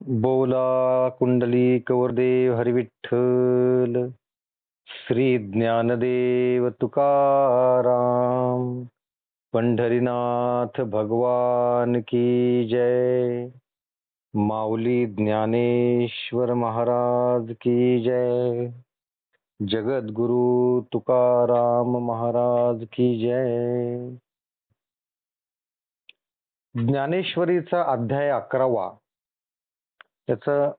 बोला कुंडलिक वरदेव हरिविठ्ठल श्री ज्ञानदेव तुकाराम पंढरीनाथ भगवान की जय। माऊली ज्ञानेश्वर महाराज की जय। जगद्गुरु तुकाराम महाराज की जय। ज्ञानेश्वरीचा अध्याय 11वा, त्याचं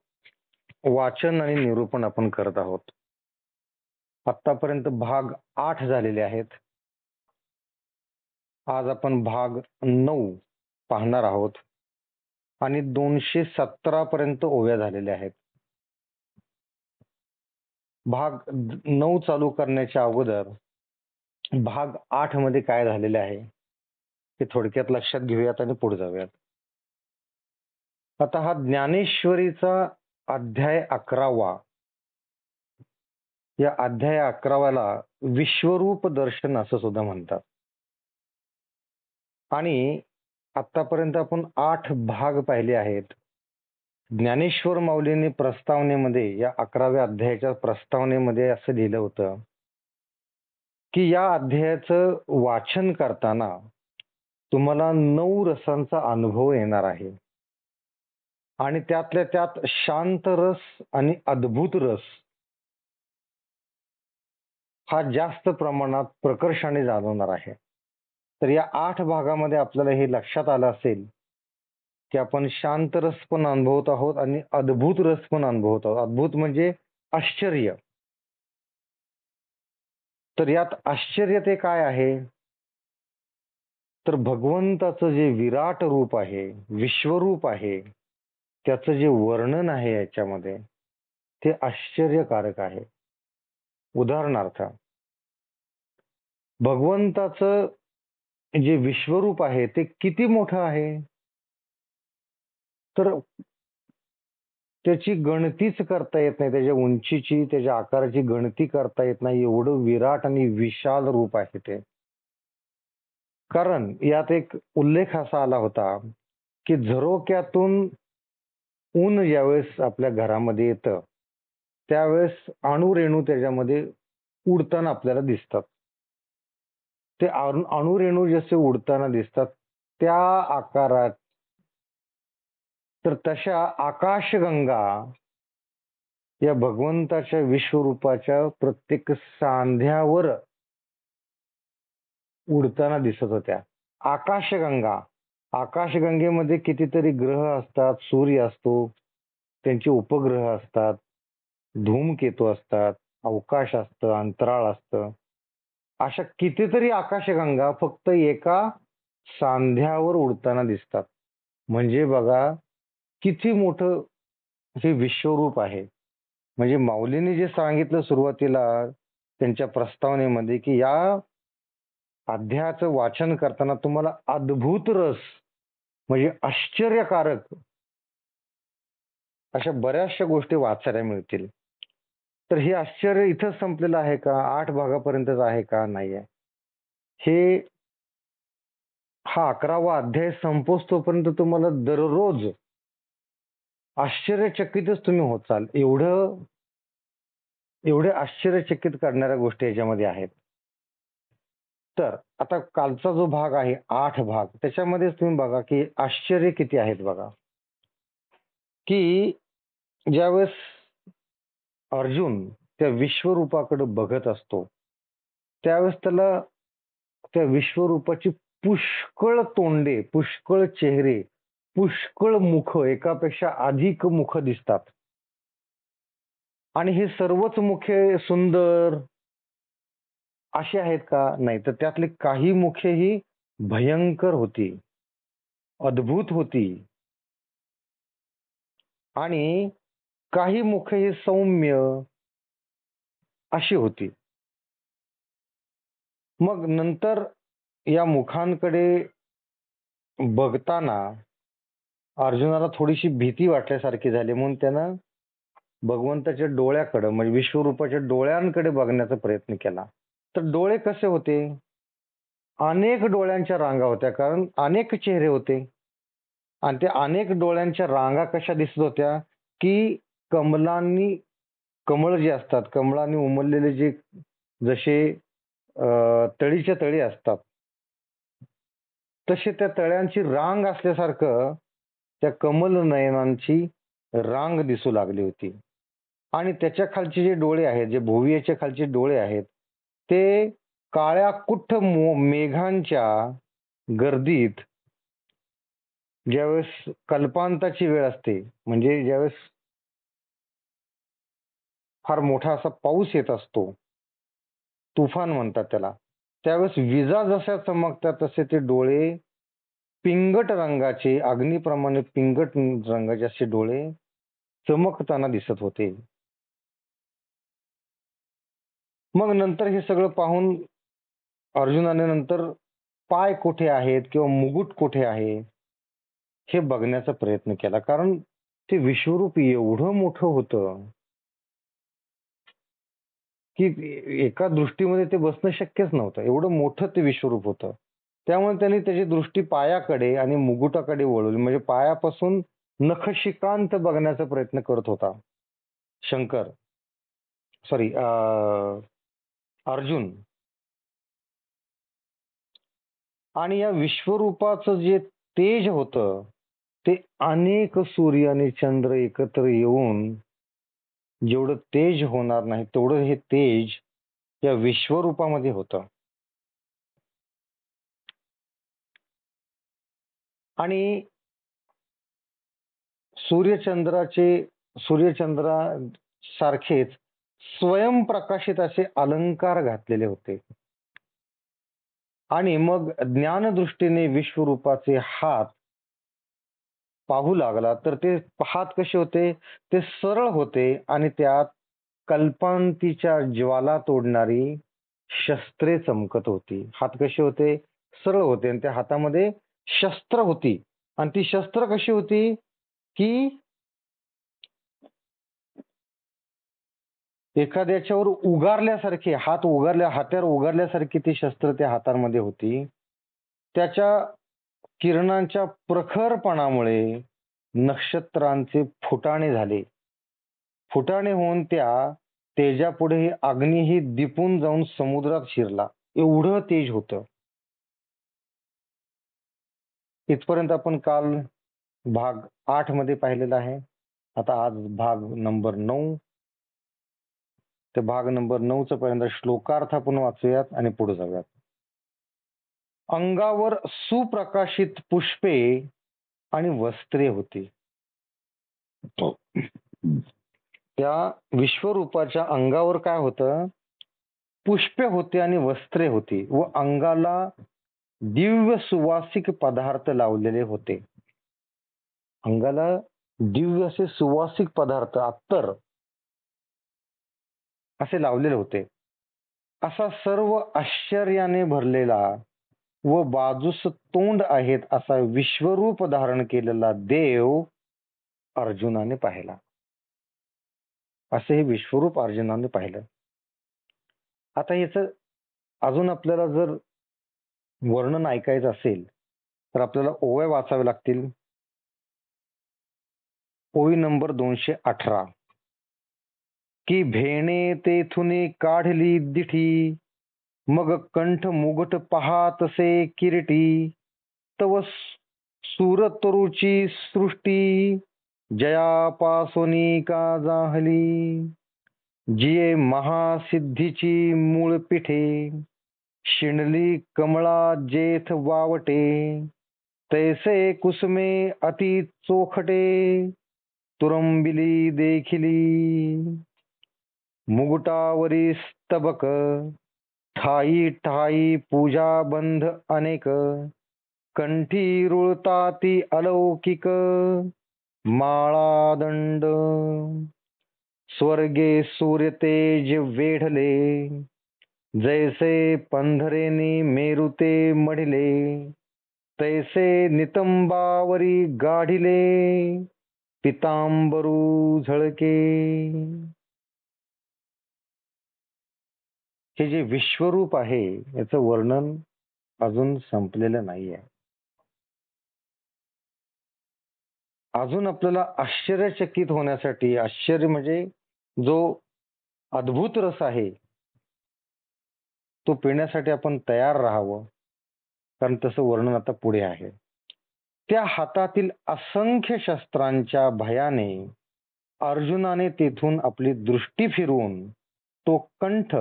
वाचन आणि निरूपण आपण करत आहोत. आतापर्यंत भाग 8 झालेले आहेत. आज आपण भाग 9 पाहणार आहोत आणि 217 पर्यंत ओव्या झालेल्या आहेत. भाग 9 चालू करण्याच्या अगोदर भाग 8 मध्ये काय झालेले आहे ते थोडक्यात लक्षात घेऊयात आणि पुढे जाऊयात. आता हा ज्ञानेश्वरीचा अध्याय 11वा, या अध्याय 11व्याला विश्वरूप दर्शन असं सुद्धा म्हणतात. आणि आतापर्यंत आपण 8 भाग पाहिले आहेत. ज्ञानेश्वर माऊलींनी प्रस्तावनेमध्ये, या 11व्या अध्यायाच्या प्रस्तावनेमध्ये असं लिहिलं होतं की या अध्यायाचं वाचन करताना तुम्हाला 9 रसांचा अनुभव येणार आहे आणि त्यातल्या त्यात शांत रस आणि अद्भुत रस हा जास्त प्रमाणात प्रकर्षाने जाणवणार आहे. तर या 8 भागामध्ये आपल्याला हे लक्षात आलं असेल की आपण शांत रस पण अनुभवत आहोत आणि अद्भुत रस पण अनुभवत आहोत. अद्भुत म्हणजे आश्चर्य. तर यात आश्चर्य ते काय आहे, तर भगवंताचं जे विराट रूप आहे, विश्वरूप आहे, त्याचं जे वर्णन आहे याच्यामध्ये ते आश्चर्यकारक आहे. उदाहरणार्थ, भगवंताचं जे विश्वरूप आहे ते किती मोठं आहे, तर त्याची गणतीच करता येत नाही. त्याच्या उंचीची, त्याच्या आकाराची गणती करता येत नाही, एवढं विराट आणि विशाल रूप आहे ते. कारण यात एक उल्लेख असा आला होता की झरोक्यातून ऊन ज्यावेळेस आपल्या घरामध्ये येतं त्यावेळेस अणुरेणू त्याच्यामध्ये उडताना आपल्याला दिसतात. ते अणुरेणू जसे उडताना दिसतात त्या आकारात, तर तशा आकाशगंगा या भगवंताच्या विश्वरूपाच्या प्रत्येक सांध्यावर उडताना दिसत होत्या. आकाशगंगा, आकाशगंगेमध्ये कितीतरी ग्रह असतात, सूर्य असतो, त्यांचे उपग्रह असतात, धूमकेतू असतात, अवकाश असतं, अंतराळ असतं. अशा कितीतरी आकाशगंगा फक्त एका सांध्यावर उडताना दिसतात. म्हणजे बघा किती मोठं हे विश्वरूप आहे. म्हणजे माऊलींनी जे सांगितलं सुरुवातीला त्यांच्या प्रस्तावनेमध्ये की या अध्यायाचं वाचन करताना तुम्हाला अद्भुत रस म्हणजे आश्चर्यकारक अशा बऱ्याचशा गोष्टी वाचायला मिळतील. तर हे आश्चर्य इथं संपलेलं आहे का, 8 भागापर्यंतच आहे का, नाही आहे. हे हा 11वा अध्याय संपोस्तोपर्यंत तुम्हाला दररोज आश्चर्यचकितच तुम्ही होत चाल. एवढे आश्चर्यचकित करणाऱ्या गोष्टी याच्यामध्ये आहेत. तर आता कालचा जो भाग आहे 8 भाग, त्याच्यामध्येच तुम्ही बघा की आश्चर्य किती आहेत. बघा की ज्यावेळेस अर्जुन त्या विश्वरूपाकडे बघत असतो त्यावेळेस त्याला त्या विश्वरूपाची पुष्कळ तोंडे, पुष्कळ चेहरे, पुष्कळ मुख, एकापेक्षा अधिक मुख दिसतात. आणि हे सर्वच मुखे सुंदर अशी आहेत का, नाही. तर त्यातली काही मुखे ही भयंकर होती, अद्भुत होती, आणि काही मुखे ही सौम्य अशी होती. मग नंतर या मुखांकडे बघताना अर्जुनाला थोडीशी भीती वाटल्यासारखी झाली, म्हणून त्यानं भगवंताच्या डोळ्याकडे म्हणजे विश्वरूपाच्या डोळ्यांकडे बघण्याचा प्रयत्न केला. तर डोळे कसे होते, अनेक डोळ्यांच्या रांगा होत्या, कारण अनेक चेहरे होते. आणि त्या अनेक डोळ्यांच्या रांगा कशा दिसत होत्या, की कमलांनी कमळ जे असतात, कमळाने उमललेले जे जसे तळीच्या तळी असतात, तसे त्या तळ्यांची रांग असल्यासारखं त्या कमल नयनांची रांग दिसू लागली होती. आणि त्याच्या खालचे जे डोळे आहेत, जे भुवयाच्या खालचे डोळे आहेत, ते काळ्या कुठ्ठ मेघांच्या गर्दीत ज्यावेळेस कल्पांताची वेळ असते, म्हणजे ज्यावेळेस फार मोठा असा पाऊस येत असतो, तुफान म्हणतात त्याला, त्यावेळेस विजा जशा चमकतात तसे ते डोळे पिंगट रंगाचे, अग्नीप्रमाणे पिंगट रंगाचे असे डोळे चमकताना दिसत होते. मग नंतर हे सगळं पाहून अर्जुनाने नंतर पाय कुठे आहेत किंवा मुकुट कुठे आहे हे बघण्याचा प्रयत्न केला. कारण ते विश्वरूप एवढं मोठं होतं की एका दृष्टीमध्ये ते बसणं शक्यच नव्हतं. एवढं मोठं ते विश्वरूप होतं. त्यामुळे त्यांनी त्याची दृष्टी पायाकडे आणि मुकुटाकडे वळवली. म्हणजे पायापासून नखशिकांत बघण्याचा प्रयत्न करत होता शंकर, सॉरी अर्जुन. आणि या विश्वरूपाचं जे तेज होतं ते अनेक सूर्य आणि चंद्र एकत्र येऊन जेवढं तेज होणार नाही तेवढं हे तेज या विश्वरूपामध्ये होतं. आणि सूर्यचंद्रा सारखेच स्वयंप्रकाशित असे अलंकार घातलेले होते. आणि मग ज्ञानदृष्टीने विश्वरूपाचे हात पाहू लागला तर ते हात कसे होते, ते सरळ होते आणि त्यात कल्पांतीच्या ज्वाला तोडणारी शस्त्रे चमकत होती. हात कसे होते, सरळ होते आणि त्या हातामध्ये शस्त्र होती. आणि ती शस्त्र कशी होती, की एखाद्याच्यावर उगारल्यासारखी, हात्यावर उगारल्यासारखी ती शस्त्र त्या हातांमध्ये होती. त्याच्या किरणांच्या प्रखरपणामुळे नक्षत्रांचे फुटाणे झाले. फुटाणे होऊन त्या तेजापुढे अग्नीही दिपून जाऊन समुद्रात शिरला. एवढं तेज होतं. इथपर्यंत आपण काल भाग 8 मध्ये पाहिलेला आहे. आता आज भाग नंबर 9. ते भाग नंबर 9चा पहिल्यांदा श्लोकार्थ आपण वाचूयात आणि पुढे जाऊयात. अंगावर सुप्रकाशित पुष्पे आणि वस्त्रे होती. त्या विश्वरूपाच्या अंगावर काय होतं, पुष्पे होते आणि वस्त्रे होती व अंगाला दिव्य सुवासिक पदार्थ लावलेले होते. अंगाला दिव्य असे सुवासिक पदार्थ, अत्तर असे लावलेले होते. असा सर्व आश्चर्याने भरलेला व बाजूस तोंड आहेत असा विश्वरूप धारण केलेला देव अर्जुनाने पाहिला. असे हे विश्वरूप अर्जुनाने पाहिलं. आता याचं अजून आपल्याला जर वर्णन ऐकायचं असेल तर आपल्याला ओव्या वाचाव्या लागतील. ओवी नंबर 218. की भेणे तेथुनी काढली दिठी, मग कंठ मुगट पाहातसे किरीटी, तव सूरतरुची सृष्टी, जयापासोनी का जाहली, जिये महासिद्धीची मूळ पिठे, शिणली कमळा जेथ वावटे, तैसे कुसुमे अति चोखटे, तुरंबिली देखिली, मुगुटावरी स्तबक, ठाई ठाई पूजा बंध अनेक, कंठी रुळताती अलौकिक, माळा दंड, स्वर्गे सूर्य तेज वेढले, जैसे पंधरेनी मेरुते मढिले, तैसे नितंबावरी गाढिले, पितांबरू झळके. हे जे विश्वरूप आहे याचं वर्णन अजून संपलेलं नाहीये. अजून आपल्याला आश्चर्यचकित होण्यासाठी, आश्चर्य म्हणजे जो अद्भुत रस आहे तो पिण्यासाठी आपण तयार राहावं, कारण तसं वर्णन आता पुढे आहे. त्या हातातील असंख्य शस्त्रांच्या भयाने अर्जुनाने तेथून आपली दृष्टी फिरवून तो कंठ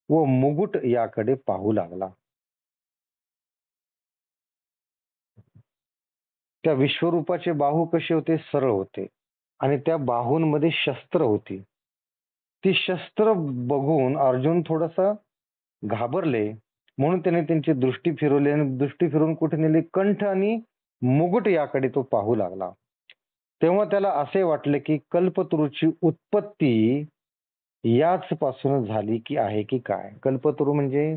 व मुकुट याकडे पाहू लागला. त्या विश्वरूपाचे बाहू कसे होते? सरळ होते आणि त्या बाहूंमध्ये शस्त्र होती. ती शस्त्र बघून अर्जुन थोडासा घाबरले, म्हणून त्याने त्यांची दृष्टी फिरवली आणि दृष्टी फिरवून कुठे नेली? कंठ आणि मुकुट याकडे तो पाहू लागला. तेव्हा त्याला असे वाटले की कल्पतरूची उत्पत्ती याच पासून झाली की आहे की काय? कल्पतरू म्हणजे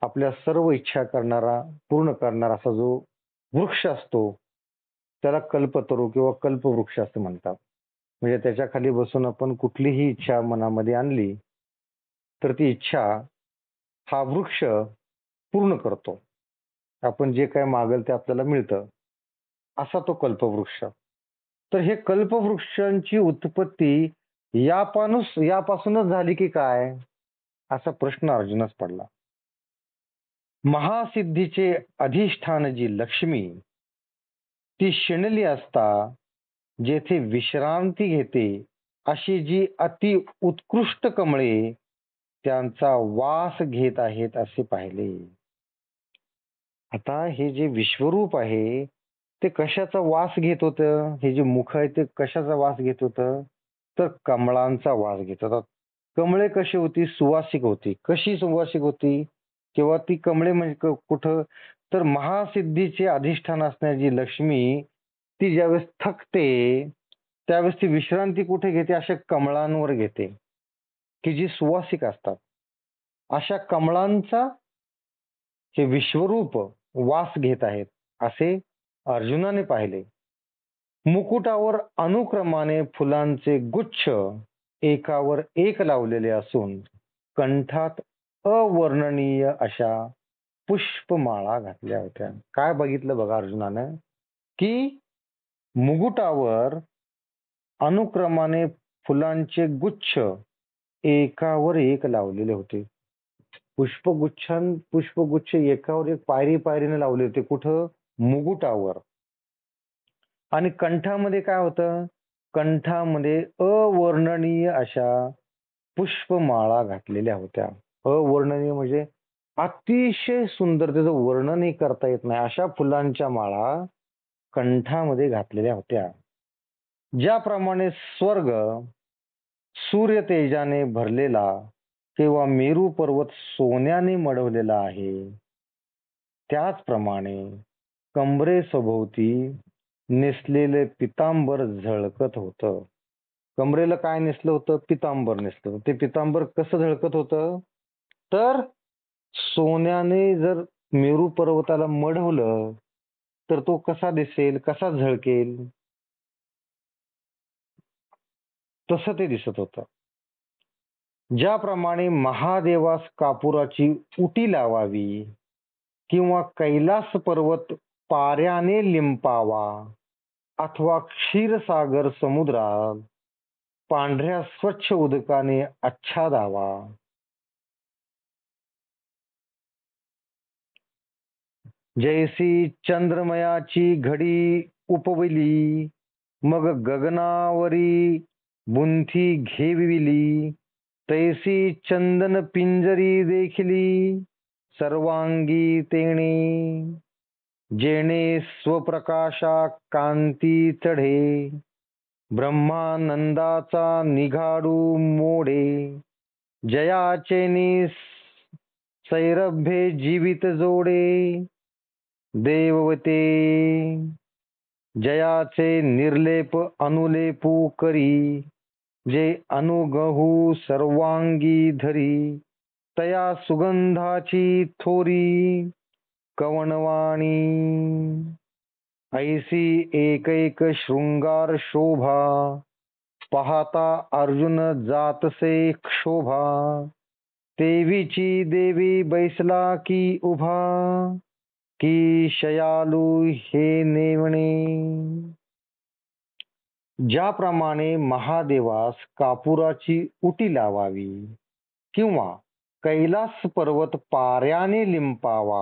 आपल्या सर्व इच्छा करणारा, पूर्ण करणारा असा जो वृक्ष असतो त्याला कल्पतरू किंवा कल्पवृक्ष असं म्हणतात. म्हणजे त्याच्या खाली बसून आपण कुठलीही इच्छा मनामध्ये आणली तर ती इच्छा हा वृक्ष पूर्ण करतो. आपण जे काय मागेल ते आपल्याला मिळतं, असा तो कल्पवृक्ष. तर हे कल्पवृक्षांची उत्पत्ती यापासूनच झाली की काय, असा प्रश्न अर्जुनास पडला. महासिद्धीचे अधिष्ठान जी लक्ष्मी ती शिणली असता जेथे विश्रांती घेते अशी जी अति उत्कृष्ट कमळे त्यांचा वास घेत आहेत असे पाहिले. आता हे जे विश्वरूप आहे ते कशाचा वास घेत होतं? हे जे मुख आहे ते कशाचा वास घेत होतं? तर कमळांचा वास घेत होता. कमळे कशी होती? सुवासिक होती. कशी सुवासिक होती? किंवा ती कमळे म्हणजे कुठं? तर महासिद्धीचे अधिष्ठान असणारी जी लक्ष्मी ती ज्यावेळेस थकते त्यावेळेस ती विश्रांती कुठे घेते? अशा कमळांवर घेते की जी सुवासिक असतात. अशा कमळांचा हे विश्वरूप वास घेत आहेत असे अर्जुनाने पाहिले. मुकुटावर अनुक्रमाने फुलांचे गुच्छ एकावर एक लावलेले असून कंठात अवर्णनीय अशा पुष्पमाळा घातल्या होत्या. काय बघितलं बघा अर्जुनानं? की मुकुटावर अनुक्रमाने फुलांचे गुच्छ एकावर एक लावलेले होते. पुष्पगुच्छ एकावर एक पायरी पायरीने लावले होते. कुठं? मुकुटावर. आणि कंठामध्ये काय होतं? कंठामध्ये अवर्णनीय अशा पुष्पमाळा घातलेल्या होत्या. अवर्णनीय म्हणजे अतिशय सुंदर, त्याचं वर्णनही करता येत नाही अशा फुलांच्या माळा कंठामध्ये घातलेल्या होत्या. ज्याप्रमाणे स्वर्ग सूर्य तेजाने भरलेला किंवा मेरू पर्वत सोन्याने मढवलेला आहे, त्याचप्रमाणे कमरेसभोवती नेसलेले पितांबर झळकत होतं. कमरेला काय नेसलं होतं? पितांबर नेसलं होतं. ते पितांबर कसं झळकत होतं? तर सोन्याने जर मेरू पर्वताला मढवलं तर तो कसा दिसेल, कसा झळकेल, तसं ते दिसत होतं. ज्याप्रमाणे महादेवास कापुराची उटी लावावी किंवा कैलास पर्वत पाऱ्याने लिंपावा अथवा क्षीरसागर समुद्रात पांढऱ्या स्वच्छ उदकाने आच्छादावा. जैसी चंद्रमयाची घडी उपविली मग गगनावरी बुंथी घेविली, तैसी चंदन पिंजरी देखिली सर्वांगी तेणे, जेणे स्वप्रकाशा कांती चढे, ब्रह्मानंदाचा निघाडू मोडे, जयाचेनी सैरभ्ये जीवित जोडे, देववते जयाचे निर्लेप अनुलेपू करी, जे अनुगहू सर्वांगी धरी, तया सुगंधाची थोरी कवनवाणी, ऐसी एकैक शृंगार शोभा, पाहता अर्जुन जातसे क्षोभा, देवीची देवी बैसला की उभा, की शयालू हे नेवणे. ज्याप्रमाणे महादेवास कापुराची उटी लावावी किंवा कैलास पर्वत पाऱ्याने लिंपावा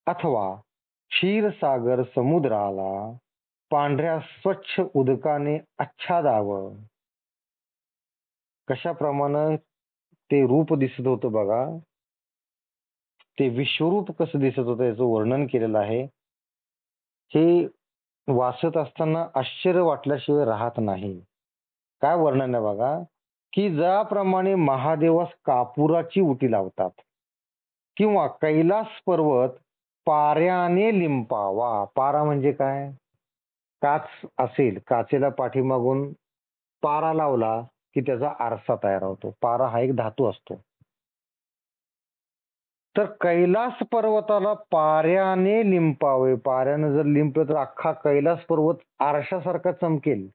अथवा क्षीरसागर समुद्राला पांढऱ्या स्वच्छ उदकाने आच्छादावं. कशाप्रमाणे ते रूप दिसत होतं बघा, ते विश्वरूप कसं दिसत होतं याचं वर्णन केलेलं आहे. हे वाचत असताना आश्चर्य वाटल्याशिवाय राहत नाही. काय वर्णन आहे बघा, की ज्याप्रमाणे महादेवास कापुराची उटी लावतात किंवा कैलास पर्वत पाऱ्याने लिंपावा. पारा म्हणजे काय? काच असेल, काचेला पाठीमागून पारा लावला की त्याचा आरसा तयार होतो. पारा हा एक धातू असतो. तर कैलास पर्वताला पाऱ्याने लिंपावे. पाऱ्याने जर लिंपलं तर अख्खा कैलास पर्वत आरशासारखा चमकेल.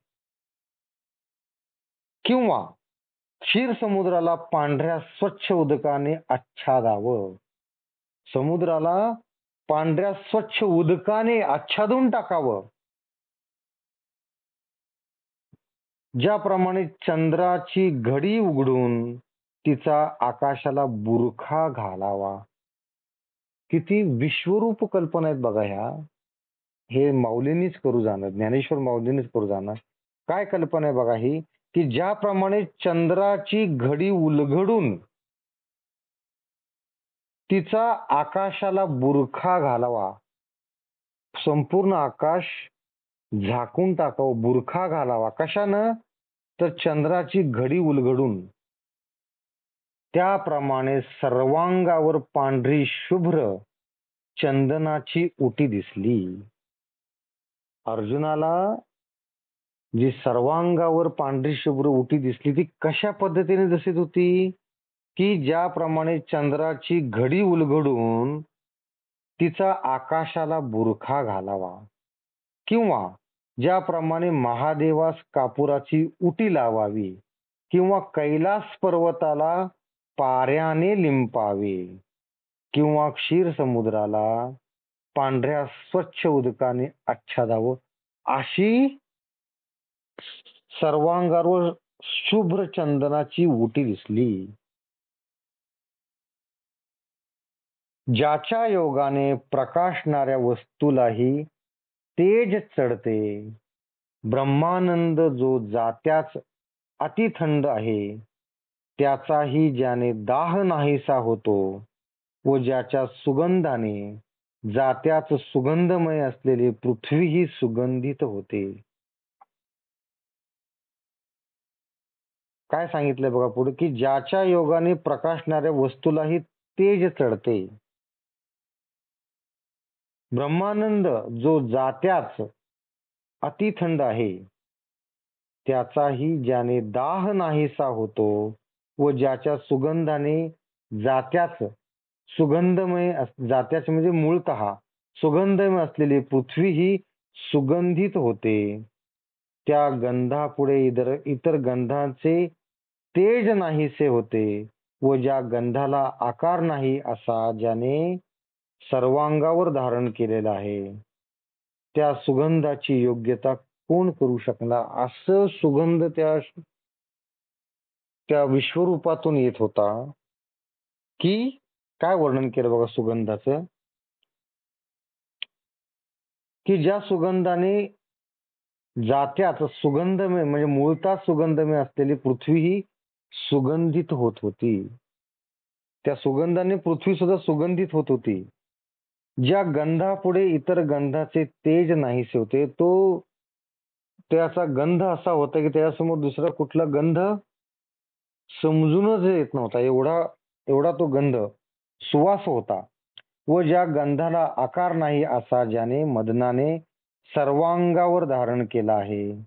किंवा क्षीर समुद्राला पांढऱ्या स्वच्छ उदकाने आच्छादावं. समुद्राला पांढऱ्या स्वच्छ उदकाने आच्छादून टाकावं. ज्याप्रमाणे चंद्राची घडी उघडून तिचा आकाशाला बुरखा घालावा. किती विश्वरूप कल्पना आहेत बघा ह्या. हे माऊलींनीच करू जाणार, ज्ञानेश्वर माऊलींनीच करू जाणार. काय कल्पना आहे बघा ही, की ज्याप्रमाणे चंद्राची घडी उलगडून तिचा आकाशाला बुरखा घालावा, संपूर्ण आकाश झाकून टाकावं, बुरखा घालावा. कशानं? तर चंद्राची घडी उलगडून. त्याप्रमाणे सर्वांगावर पांढरी शुभ्र चंदनाची उटी दिसली. अर्जुनाला जी सर्वांगावर पांढरी शुभ्र उटी दिसली ती कशा पद्धतीने दिसत होती, की ज्याप्रमाणे चंद्राची घडी उलगडून तिचा आकाशाला बुरखा घालावा किंवा ज्याप्रमाणे महादेवास कापुराची उटी लावावी किंवा कैलास पर्वताला पाऱ्याने लिंपावे किंवा क्षीर समुद्राला पांढऱ्या स्वच्छ उदकाने आच्छादावं, अशी सर्वांगावर शुभ्र चंदनाची उटी दिसली. ज्याच्या योगाने प्रकाशणाऱ्या वस्तूलाही तेज चढते. ब्रह्मानंद जो जात्याच अतिथंड आहे, त्याचाही ज्याने दाह नाहीसा होतो व ज्याच्या सुगंधाने जात्याच सुगंधमय असलेली पृथ्वीही सुगंधित होते. काय सांगितलंय बघा पुढे, की ज्याच्या योगाने प्रकाशणाऱ्या वस्तूलाही तेज चढते. ब्रह्मानंद जो जात्याच अतिथंड आहे, त्याचाही ज्याने दाह नाहीसा होतो व ज्याच्या सुगंधाने जात्याच सुगंधमय, जात्याच म्हणजे मूळतः सुगंधमय असलेली पृथ्वी ही सुगंधित होते. त्या गंधापुढे इतर गंधाचे तेज नाहीसे होते व ज्या गंधाला आकार नाही असा ज्याने सर्वांगावर धारण केलेला आहे, त्या सुगंधाची योग्यता कोण करू शकणार? असं सुगंध त्या विश्वरूपातून येत होता. की काय वर्णन केलं बघा सुगंधाचं, की ज्या सुगंधाने जात्याच सुगंधमय म्हणजे मूळतः सुगंधमय असलेली पृथ्वी ही सुगंधित होत होती. त्या सुगंधाने पृथ्वी सुद्धा सुगंधित होत होती. ज्या गंधापुढे इतर गंधाचे तेज नाहीसे होते, तो त्याचा गंध असा होता की त्याच्यासमोर दुसरा कुठला गंध समजूनच येत नव्हता. एवढा तो गंध सुवास होता. व ज्या गंधाला आकार नाही असा ज्याने मदनाने सर्वांगावर धारण केला आहे,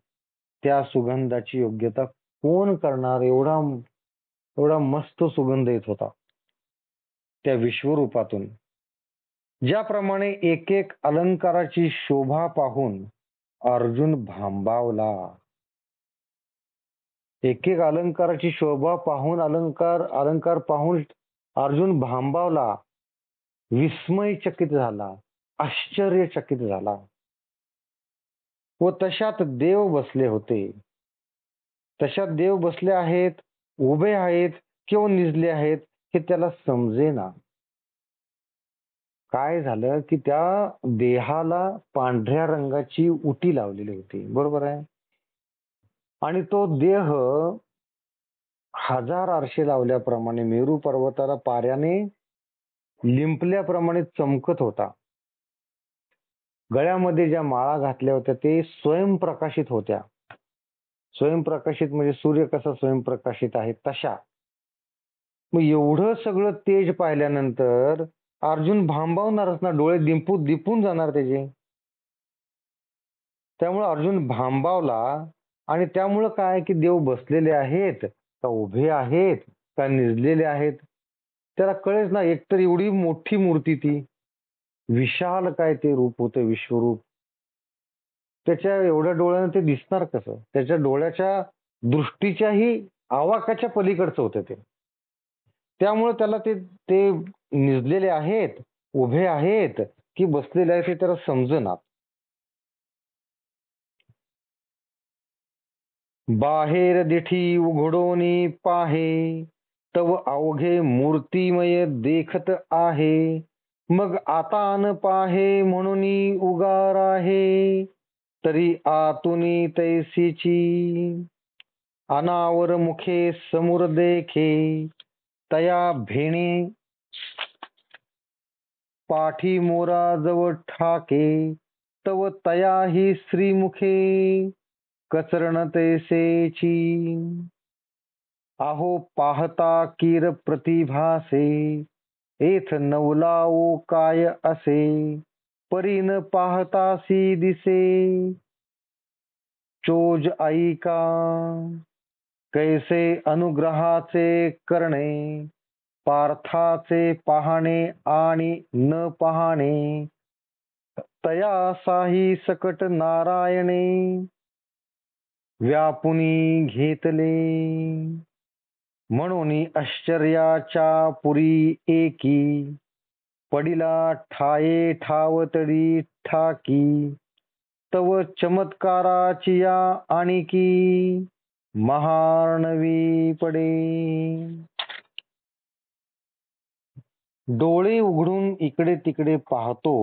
त्या सुगंधाची योग्यता कोण करणार? एवढा मस्त सुगंध येत होता त्या विश्वरूपातून. ज्याप्रमाणे एक एक अलंकाराची शोभा पाहून अर्जुन भांबावला. एक एक अलंकाराची शोभा पाहून अलंकार पाहून अर्जुन भांबावला, विस्मयचकित झाला, आश्चर्यचकित झाला. व तशात देव बसले होते. तशात देव बसले आहेत, उभे आहेत किंवा निजले आहेत हे त्याला समजेना. काय झालं की त्या देहाला पांढऱ्या रंगाची उटी लावलेली होती, बरोबर आहे. आणि तो देह हजार आरशे लावल्याप्रमाणे मेरू पर्वताला पाऱ्याने लिंपल्याप्रमाणे चमकत होता. गळ्यामध्ये ज्या माळा घातल्या होत्या ते स्वयंप्रकाशित होत्या. स्वयंप्रकाशित म्हणजे सूर्य कसा स्वयंप्रकाशित आहे तशा. मग एवढं सगळं तेज पाहिल्यानंतर अर्जुन भांबावणारच ना, डोळे दिपून जाणार त्याचे. त्यामुळे अर्जुन भांबावला. आणि त्यामुळं काय की देव बसलेले आहेत का उभे आहेत का निजलेले आहेत त्याला कळेच ना. एकतर एवढी मोठी मूर्ती, ती विशाल काय ते रूप होतं, विश्वरूप. त्याच्या एवढ्या डोळ्यानं ते दिसणार कसं? त्याच्या डोळ्याच्या दृष्टीच्याही आवाकाच्या पलीकडचं होतं ते. त्यामुळे त्याला ते ते निजलेले आहेत, उभे आहेत की बसलेले आहेत हे त्याला समजेना. बाहेर दिठी उघडोनी पाहे, तव अवघे मूर्तिमय देखत आहे. मग आता न पाहे म्हणून उगार आहे, तरी आतुनी तैसीची. अनावर मुखे समोर देखे, तया भेणे पाठी मोरा जवळ ठाके. तव तयाही श्रीमुखे, कचरण तैसेची. आहो पाहता कीर प्रतिभासे, एथ नवलाओ काय असे. परी न पाहतासी दिसे, चोज ऐका. कैसे अनुग्रहाचे करणे, पार्थाचे पाहणे आणि न पाहणे. तया साही सकट नारायणे, व्यापुनी घेतले. म्हणून आश्चर्याच्या पुरी एकी, पडिला ठाये ठावतडी ठाकी. तव चमत्काराची या आणिकी, महार्णवी पडे. डोळे उघडून इकडे तिकडे पाहतो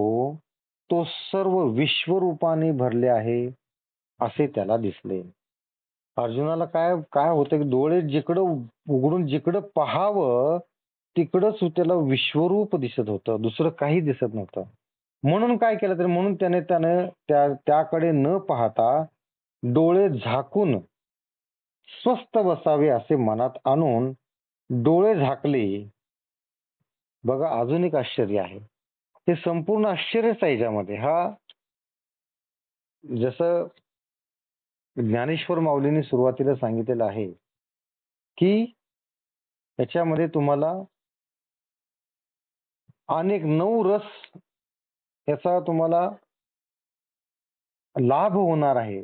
तो सर्व विश्वरूपाने भरले आहे असे त्याला दिसले. अर्जुनाला काय काय होतं की डोळे जिकडं उघडून जिकडं पाहावं तिकडंच त्याला विश्वरूप दिसत होतं, दुसरं काही दिसत नव्हतं. म्हणून काय केलं तर म्हणून त्याने त्याकडे न पाहता डोळे झाकून स्वस्थ बसावे असे मनात आणून डोळे झाकले. बघा अजून एक आश्चर्य आहे, हे संपूर्ण आश्चर्यच आहे याच्यामध्ये. हा जसं ज्ञानेश्वर माऊलींनी सुरुवातीला सांगितलेलं आहे की याच्यामध्ये तुम्हाला अनेक 9 रस याचा तुम्हाला लाभ होणार आहे.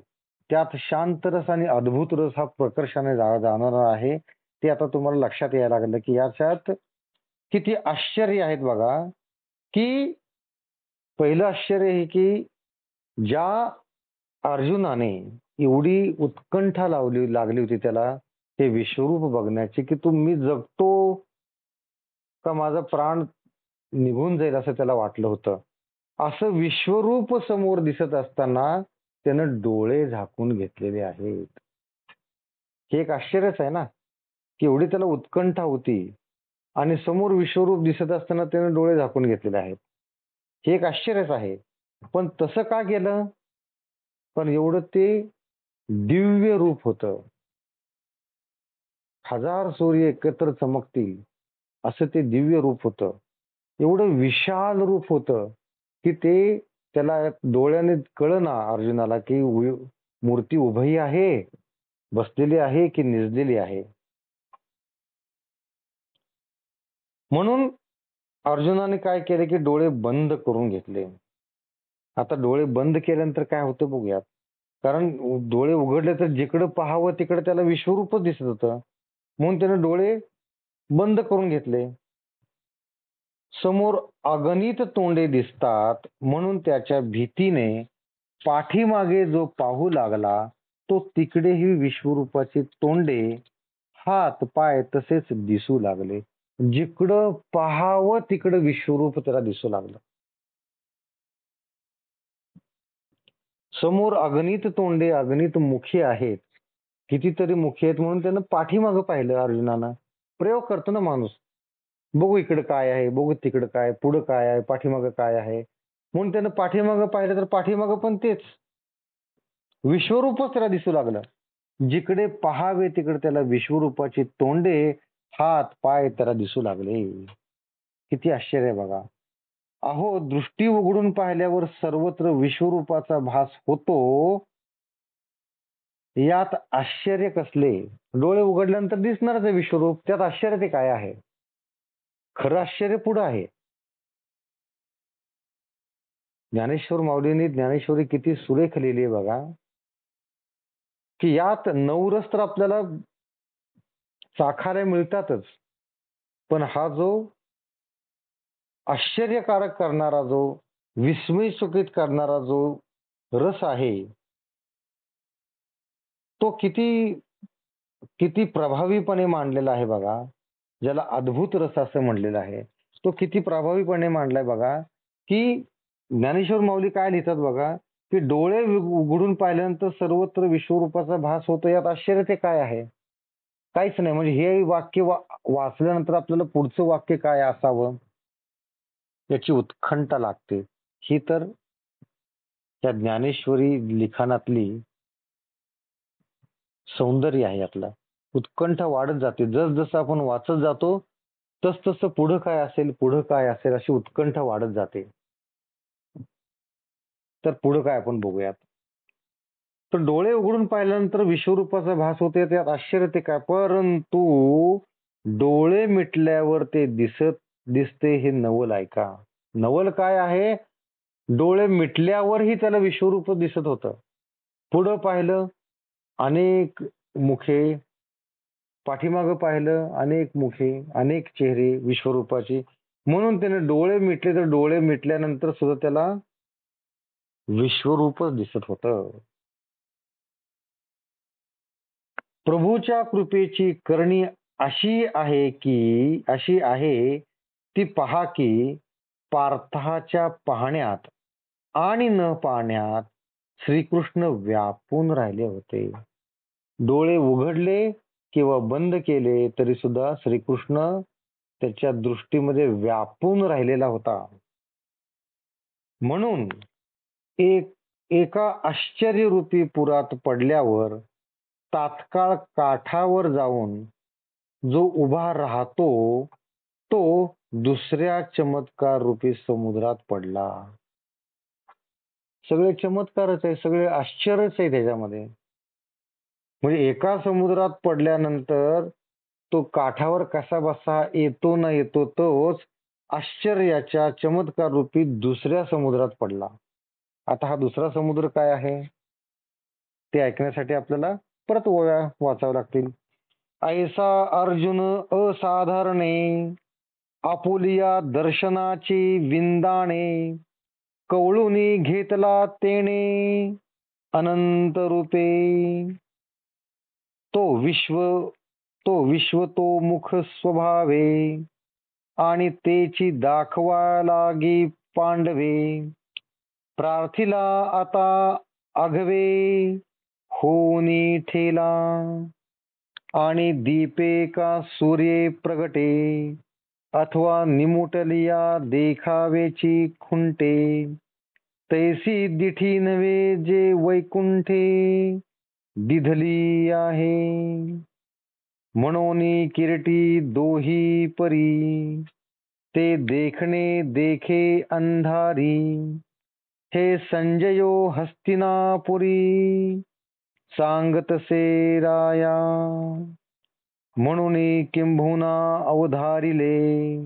त्यात शांत रस आणि अद्भुत रस हा प्रकर्षाने जाणवणार आहे. ते आता तुम्हाला लक्षात यायला लागलं की याच्यात किती आश्चर्य आहेत. बघा की पहिलं आश्चर्य हे की ज्या अर्जुनाने एवढी उत्कंठा लागली होती त्याला ते विश्वरूप बघण्याची की मी जगतो का माझा प्राण निघून जाईल असं त्याला वाटलं होतं. असं विश्वरूप समोर दिसत असताना त्यानं डोळे झाकून घेतलेले आहेत. हे एक आश्चर्यच आहे ना की एवढी त्याला उत्कंठा होती आणि समोर विश्वरूप दिसत असताना त्यानं डोळे झाकून घेतलेले आहेत. हे एक आश्चर्यच आहे. पण तसं का केलं? पण एवढं ते दिव्य रूप होतं. 1000 सूर्य एकत्र चमकतील असं ते दिव्य रूप होतं. एवढं विशाल रूप होतं की ते त्याला डोळ्याने कळना अर्जुनाला की मूर्ती उभी आहे, बसलेली आहे की निजलेली आहे. म्हणून अर्जुनाने काय केले की डोळे बंद करून घेतले. आता डोळे बंद केल्यानंतर काय होतं बघूयात. कारण डोळे उघडले तर जिकडं पाहावं तिकडे त्याला विश्वरूपच दिसत होतं. म्हणून त्याने डोळे बंद करून घेतले. समोर अगणित तोंडे दिसतात म्हणून त्याच्या भीतीने पाठीमागे जो पाहू लागला तो तिकडेही विश्वरूपाचे तोंडे, हात पाय तसेच दिसू लागले. जिकडं पाहावं तिकडं विश्वरूप त्याला दिसू लागलं. समोर अगणित तोंडे, अगणित मुखे आहेत, कितीतरी मुखे आहेत म्हणून त्यानं पाठीमागं पाहिलं अर्जुनानं. प्रयोग करतो ना माणूस, बघू इकडे काय आहे, बघू तिकडे काय, पुढं काय आहे, पाठीमागं काय आहे, म्हणून त्यानं पाठीमागं पाहिलं तर पाठीमागं पण तेच विश्वरूपच त्याला दिसू लागलं. जिकडे पहावे तिकडे त्याला विश्वरूपाची तोंडे, हात पाय त्याला दिसू लागले. किती आश्चर्य आहे बघा. अहो, दृष्टी उघडून पाहिल्यावर सर्वत्र विश्वरूपाचा भास होतो, यात आश्चर्य कसले. डोळे उघडल्यानंतर दिसणारच आहे विश्वरूप, त्यात आश्चर्य ते काय आहे. खरं आश्चर्य पुढं आहे. ज्ञानेश्वर माऊलींनी ज्ञानेश्वरी किती सुरेख लिहिली आहे बघा, की यात नवरस तर आपल्याला चाखायला मिळतातच, पण हा जो आश्चर्यकारक करणारा, जो विस्मयचकित करणारा जो रस आहे, तो किती किती प्रभावीपणे मांडलेला आहे बघा. ज्याला अद्भुत रस असं म्हणलेलं आहे, तो किती प्रभावीपणे मांडलाय बघा. की ज्ञानेश्वर माऊली काय लिहितात बघा, की डोळे उघडून पाहिल्यानंतर सर्वत्र विश्वरूपाचा भास होतो, यात आश्चर्य ते काय आहे. काहीच नाही. म्हणजे हे वाक्य वाचल्यानंतर आपल्याला पुढचं वाक्य काय असावं याची उत्कंठा लागते. ही तर त्या ज्ञानेश्वरी लिखाणातली सौंदर्य आहे. यातला उत्कंठा वाढत जाते. जसजसं आपण वाचत जातो तस तसं पुढं काय असेल, पुढं काय असेल अशी उत्कंठा वाढत जाते. तर पुढं काय आपण बघूयात. तर डोळे उघडून पाहिल्यानंतर विश्वरूपाचा भास होते, त्यात आश्चर्य ते काय. परंतु डोळे मिटल्यावर ते दिसते हे नवल ऐका. नवल काय आहे, डोळे मिटल्यावरही त्याला विश्वरूप दिसत होतं. पुढं पाहिलं अनेक मुखे, पाठीमागं पाहिलं अनेक मुखे, अनेक चेहरे विश्वरूपाचे, म्हणून त्याने डोळे मिटले, तर डोळे मिटल्यानंतर सुद्धा त्याला विश्वरूपच दिसत होतं. प्रभूच्या कृपेची करणी अशी आहे ती पहा, की पार्थाच्या पाहण्यात आणि न पाहण्यात श्रीकृष्ण व्यापून राहिले होते. डोळे उघडले किंवा बंद केले तरी सुद्धा श्रीकृष्ण त्याच्या दृष्टीमध्ये व्यापून राहिलेला होता. म्हणून एका आश्चर्यरूपी पुरात पडल्यावर तात्काळ काठावर जाऊन जो उभा राहतो तो दुसऱ्या चमत्कार रूपी समुद्रात पडला. सगळे चमत्कारच आहे, सगळे आश्चर्यच आहे त्याच्यामध्ये. म्हणजे एका समुद्रात पडल्यानंतर तो काठावर कसा बसा येतो न येतो, तोच आश्चर्याच्या चमत्कार रूपी दुसऱ्या समुद्रात पडला. आता हा दुसरा समुद्र काय आहे ते ऐकण्यासाठी आपल्याला परत ओव्या वाचाव्या लागतील. ऐसा अर्जुन असाधारणे, आपुलिया दर्शनाची विंदाणे, कवळुनी घेतला तेणे अनंत रूपे. तो विश्व तो मुख स्वभावे, आणि तेची दाखवा लागी पांडवे. प्रार्थिला आता आघवे, होनी ठेला, आणि दीपे का सूर्ये प्रगटे, अथवा निमुटलिया देखावेची खुंटे. तैसी दिठी नव्हे जे वैकुंठे, दिधली आहे. म्हणून किरीटी दोही परी, ते देखणे देखे अंधारी. हे संजयो हस्तिनापुरी, सांगतसे राया. म्हणून किंबहुना अवधारिले,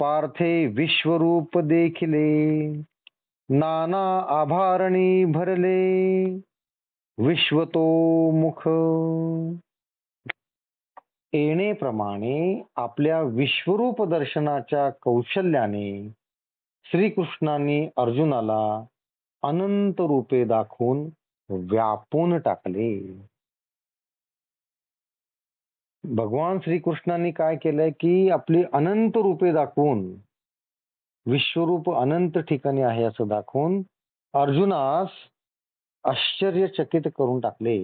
पार्थे विश्वरूप देखिले. नाना आभारणी भरले, विश्वतो मुख. येणेप्रमाणे आपल्या विश्वरूप दर्शनाच्या कौशल्याने श्रीकृष्णांनी अर्जुनाला अनंत रूपे दाखवून व्यापून टाकले. भगवान श्रीकृष्णांनी काय केलंय की आपली अनंत रूपे दाखवून, विश्वरूप अनंत ठिकाणी आहे असं दाखवून अर्जुनास आश्चर्यचकित करून टाकले.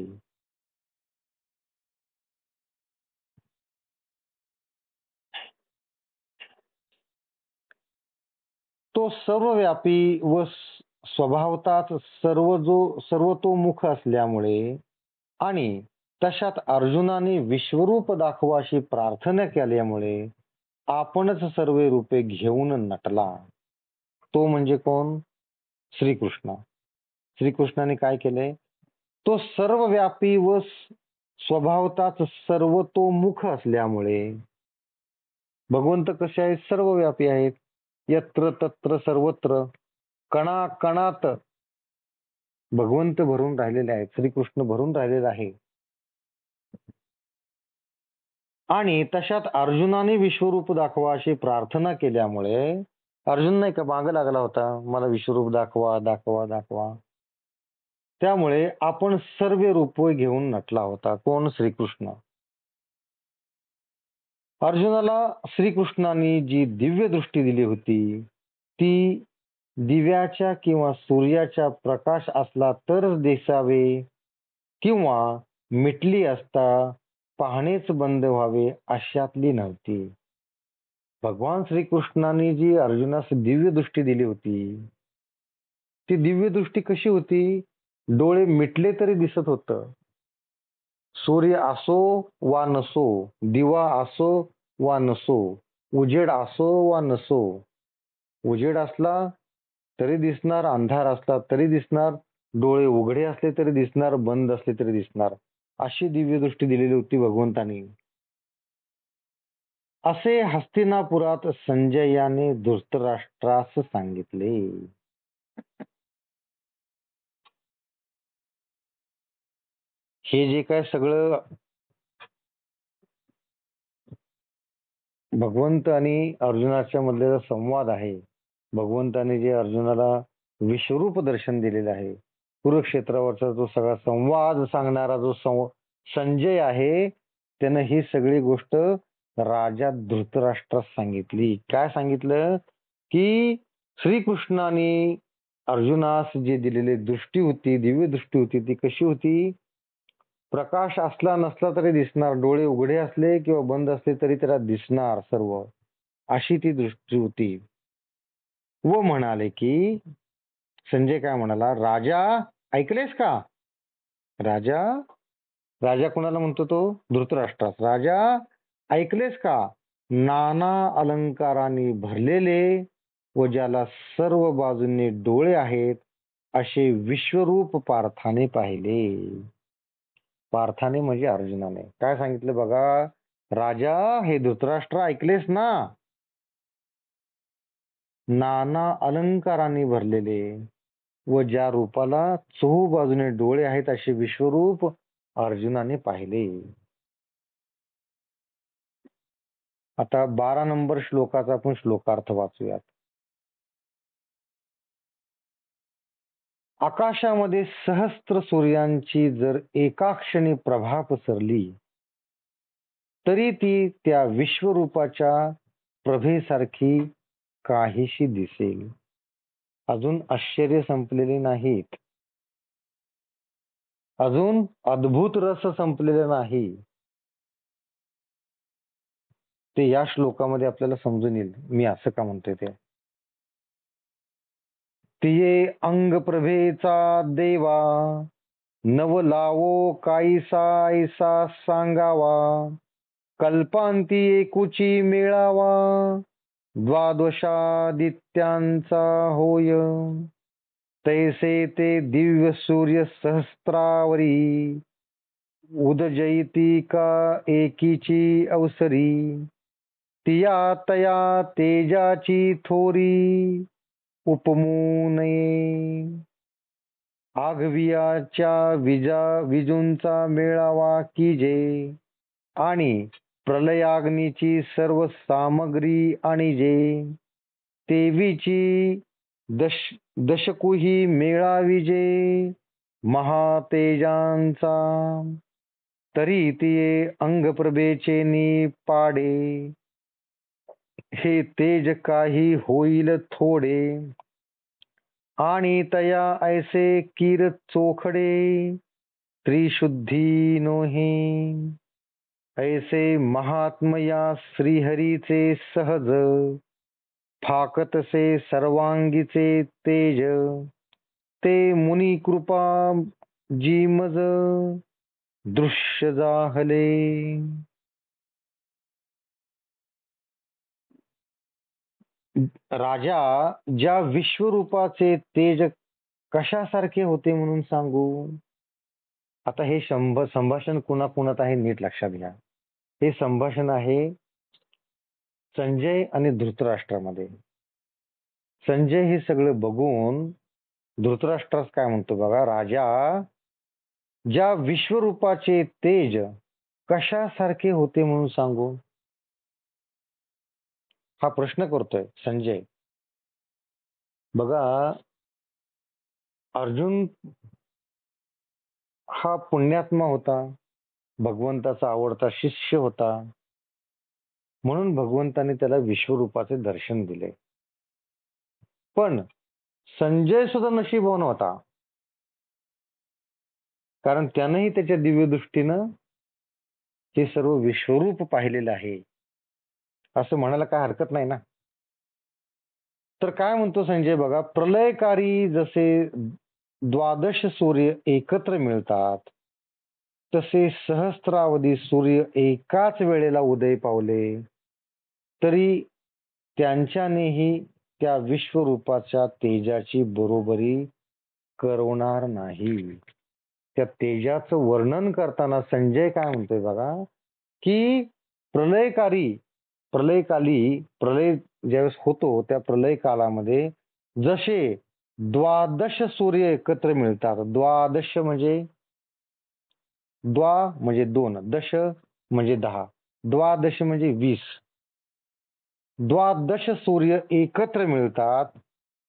तो सर्वव्यापी व स्वभावताच सर्वतोमुख असल्यामुळे आणि तशात अर्जुनाने विश्वरूप दाखवाशी प्रार्थना केल्यामुळे आपणच सर्व रूपे घेऊन नटला. तो म्हणजे कोण? श्रीकृष्ण. श्रीकृष्णाने काय केलंय? तो सर्वव्यापी व स्वभावताच सर्वतोमुख असल्यामुळे, भगवंत कसे आहेत? सर्वव्यापी आहेत. यत्र तत्र सर्वत्र, कणाकणात भगवंत भरून राहिलेले आहेत. श्रीकृष्ण भरून राहिलेला आहे. आणि तशात अर्जुनाने विश्वरूप दाखवा अशी प्रार्थना केल्यामुळे अर्जुन नाही का मागे लागला होता, मला विश्वरूप दाखवा दाखवा दाखवा. त्यामुळे आपण सर्व रूप घेऊन नटला होता. कोण? श्रीकृष्ण. अर्जुनाला श्रीकृष्णाने जी दिव्य दृष्टी दिली होती ती दिव्याच्या किंवा सूर्याचा प्रकाश असला तरच दिसावे किंवा मिटली असता पाहणेच बंद व्हावे अशातली नव्हती. भगवान श्रीकृष्णाने जी अर्जुनास दिव्य दृष्टी दिली होती ती दिव्य दृष्टी कशी होती? डोळे मिटले तरी दिसत होतं. सूर्य असो वा नसो, दिवा असो वा नसो, उजेड असो वा नसो, उजेड असला तरी दिसणार, अंधार असला तरी दिसणार, डोळे उघडे असले तरी दिसणार, बंद असले तरी दिसणार, अशी दिव्य दृष्टी दिलेली होती भगवंतानी. असे हस्तिनापुरात संजयाने धृतराष्ट्रास सांगितले. हे जे काय सगळं भगवंत आणि अर्जुनाच्या मधला संवाद आहे, भगवंताने जे अर्जुनाला विश्वरूप दर्शन दिलेलं आहे, कुरुक्षेत्रावरचा जो सगळा संवाद सांगणारा जो संजय आहे, त्यानं ही सगळी गोष्ट राजा धृतराष्ट्रास सांगितली. काय सांगितलं? की श्रीकृष्णाने अर्जुनास जी दिलेली दृष्टी होती, दिव्य दृष्टी होती, ती कशी होती? प्रकाश असला नसला तरी दिसणार, डोळे उघडे असले किंवा बंद असले तरी त्याला दिसणार सर्व, अशी ती दृष्टी होती. व म्हणाले की, संजय काय म्हणाला? राजा ऐकलेस का? राजा, राजा कोणाला म्हणतो तो? धृतराष्ट्रास. राजा ऐकलेस का? नाना अलंकारांनी भरलेले व ज्याला सर्व बाजूंनी डोळे आहेत असे विश्वरूप पार्थाने पाहिले. पार्थाने म्हणजे अर्जुनाने. काय सांगितलं बघा? राजा, हे धृतराष्ट्र ऐकलेस ना? नाना अलंकारांनी भरलेले व ज्या रूपाला चहूबाजूने डोळे आहेत असे विश्वरूप अर्जुनाने पाहिले. आता 12 नंबर श्लोकाचा आपण श्लोकार्थ वाचूयात. आकाशामध्ये सहस्त्र सूर्यांची जर एका क्षणी प्रभा पसरली तरी ती त्या विश्वरूपाच्या प्रभेसारखी काहीशी दिसेल. अजून आश्चर्य संपलेले नाहीत, अजून अद्भुत रस संपलेला नाही. ते या श्लोकामध्ये आपल्याला समजून येईल मी असं का म्हणतोय ते. तिये अंग प्रभेचा देवा, नव लावो काईसा ऐसा सांगावा, कल्पांती एकुची मेळावा, द्वादशादित्यांचा होय. तैसे ते दिव्य सूर्य सहस्त्रावरी, उदजयती का एकीची अवसरी, तिया तया तेजाची थोरी उपमू नये. आघवियाच्या विजूंचा मेळावा कीजे आणि प्रलयाग्नीची सर्व सामग्री आणिजे. तेवीची दशकुही मेळा विजे महातेजांचा, तरी तिये अंगप्रभेचे नी पाडे, हे तेज काही होईल थोडे, आणि तया ऐसे कीर चोखडे, त्रिशुद्धी नोही, ऐसे महात्मया श्रीहरीचे सहज, फाकतसे सर्वांगीचे तेज, ते मुनी कृपा जी मज दृश्य जाहले. राजा ज्या विश्वरूपाचे तेज कशासारखे होते म्हणून सांगू. आता हे संभाषण कुणाकुणात आहे नीट लक्षात घ्या. हे संभाषण आहे संजय आणि धृतराष्ट्रामध्ये. संजय हे सगळं बघून धृतराष्ट्रास काय म्हणतो बघा, राजा ज्या विश्वरूपाचे तेज कशासारखे होते म्हणून सांगू. हा प्रश्न करतोय संजय. बघा, अर्जुन हा पुण्यात्मा होता, भगवंताचा आवडता शिष्य होता, म्हणून भगवंताने त्याला विश्वरूपाचे दर्शन दिले. पण संजय सुद्धा नशीबवान होता, कारण त्यानंही त्याच्या दिव्य दृष्टीनं हे सर्व विश्वरूप पाहिलेलं आहे, असं म्हणायला काय हरकत नाही ना. तर काय म्हणतो संजय बघा, प्रलयकारी जसे द्वादश सूर्य एकत्र मिळतात, तसे सहस्त्रावधी सूर्य एकाच वेळेला उदय पावले, तरी त्यांच्यानेही त्या विश्वरूपाच्या तेजाची बरोबरी करवणार नाही. त्या तेजाचं वर्णन करताना संजय काय म्हणतोय बघा, की प्रलय ज्यावेळेस होतो त्या प्रलय कालामध्ये जसे द्वादश सूर्य एकत्र मिळतात. द्वादश म्हणजे द्वा म्हणजे 2, दश म्हणजे 10, द्वादश म्हणजे 20. द्वादश सूर्य एकत्र मिळतात,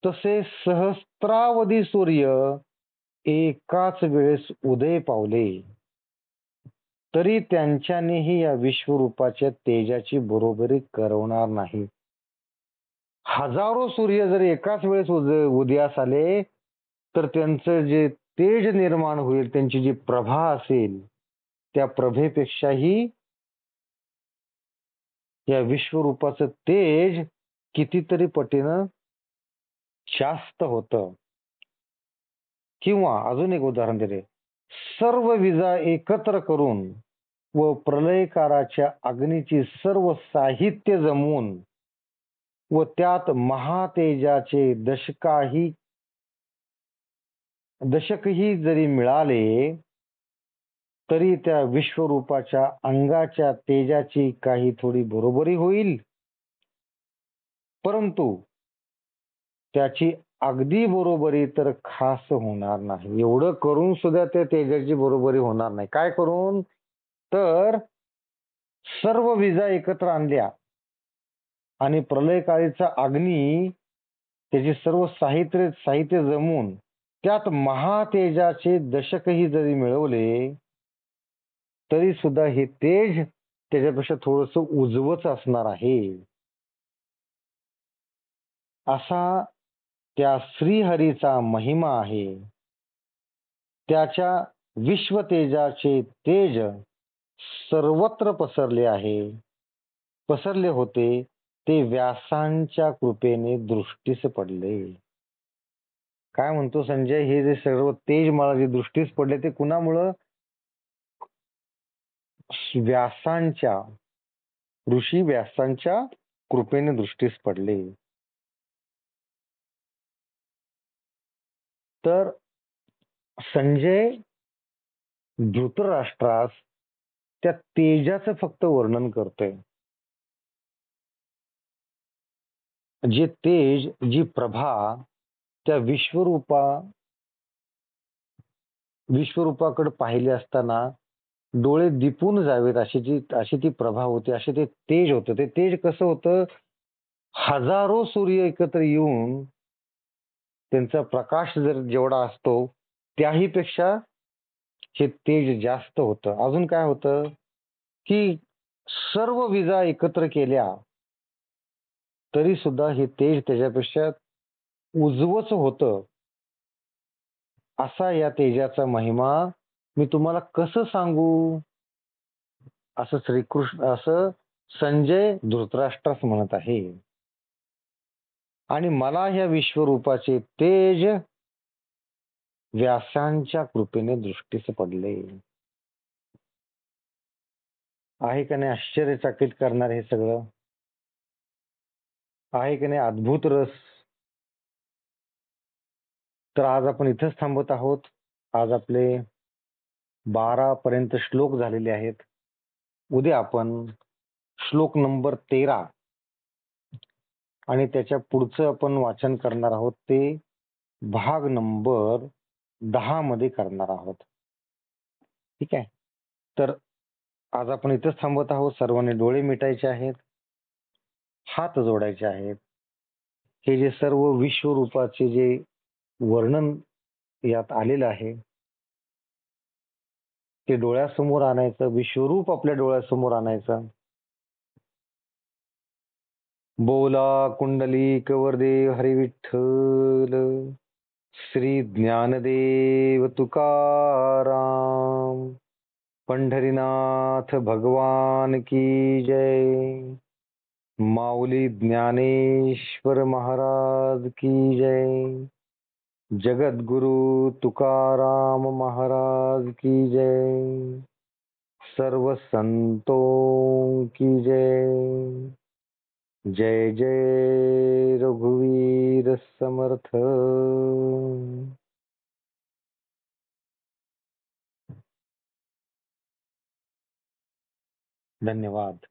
तसे सहस्त्रावधी सूर्य एकाच वेळेस उदय पावले, तरी त्यांच्यानेही या विश्वरूपाच्या तेजाची बरोबरी करवणार नाही. हजारो सूर्य जर एकाच वेळेस उदयास आले, तर त्यांचं जे तेज निर्माण होईल, त्यांची जी प्रभा असेल, त्या प्रभेपेक्षाही या विश्वरूपाचं तेज कितीतरी पटीनं जास्त होतं. किंवा अजून एक उदाहरण दिले, सर्व विजा एकत्र करून व प्रलयकाराच्या अग्नीची सर्व साहित्य जमवून व त्यात महातेजाचे दशकही जरी मिळाले, तरी त्या विश्वरूपाच्या अंगाच्या तेजाची काही थोडी बरोबरी होईल, परंतु त्याची अगदी बरोबरी तर खास होणार नाही. एवढं करून सुद्धा त्या तेजाची बरोबरी होणार नाही. काय करून, तर सर्व विजा एकत्र आणल्या आणि प्रलयकाळीचा अग्नी त्याची सर्व साहित्य जमून त्यात महातेजाचे दशकही जरी मिळवले, तरी सुद्धा हे तेज त्याच्यापेक्षा थोडस उजवच असणार आहे. असा त्या श्रीहरीचा महिमा आहे. त्याच्या विश्वतेजाचे तेज सर्वत्र पसरले होते, ते व्यासांच्या कृपेने दृष्टीस पडले. काय म्हणतो संजय, हे जे सर्व तेज मला जे दृष्टीस पडले ते कुणामुळं, ऋषी व्यासांच्या कृपेने दृष्टीस पडले. तर संजय धृतराष्ट्रास त्या तेजाचं फक्त वर्णन करतोय. जे तेज, जी प्रभा त्या विश्वरूपाकडे पाहिले असताना डोळे दिपून जावेत अशी ती प्रभा होती, असे ते तेज होतं. ते तेज कसं होतं, हजारो सूर्य एकत्र येऊन त्यांचा प्रकाश जर जेवढा असतो त्याही पेक्षा हे तेज जास्त होतं. अजून काय होतं की सर्व विजा एकत्र केल्या तरी सुद्धा हे तेज त्याच्यापेक्षा उजवच होतं. असा या तेजाचा महिमा मी तुम्हाला कसं सांगू? असं संजय धृतराष्ट्रास म्हणत आहे. आणि मला ह्या विश्वरूपाचे तेज व्यासांच्या कृपेने दृष्टीस पडले. आहे का नाही आश्चर्यचकित करणार हे सगळं? आहे की नाही अद्भुत रस? तर आज आपण इथंच थांबत आहोत. आज आपले 12 पर्यंत श्लोक झालेले आहेत. उद्या आपण श्लोक नंबर 13 आणि त्याच्या पुढचं आपण वाचन करणार आहोत ते भाग नंबर 10 मध्ये करणार आहोत. ठीक आहे. तर आज आपण इथंच थांबत आहोत. सर्वांनी डोळे मिटायचे आहेत, हात जोडायचे आहेत. हे जे सर्व विश्वरूपाचे जे वर्णन यात आलेलं आहे ते डोळ्यासमोर आणायचं, विश्वरूप आपल्या डोळ्यासमोर आणायचं. बोला कुंडलिक वरदे हरी विठ्ठल श्री ज्ञानदेव तुकाराम पंढरीनाथ भगवान की जय. माऊली ज्ञानेश्वर महाराज की जय. जगद्गुरु तुकाराम महाराज की जय. सर्व संतों की जय. जय जय रघुवीर समर्थ. धन्यवाद.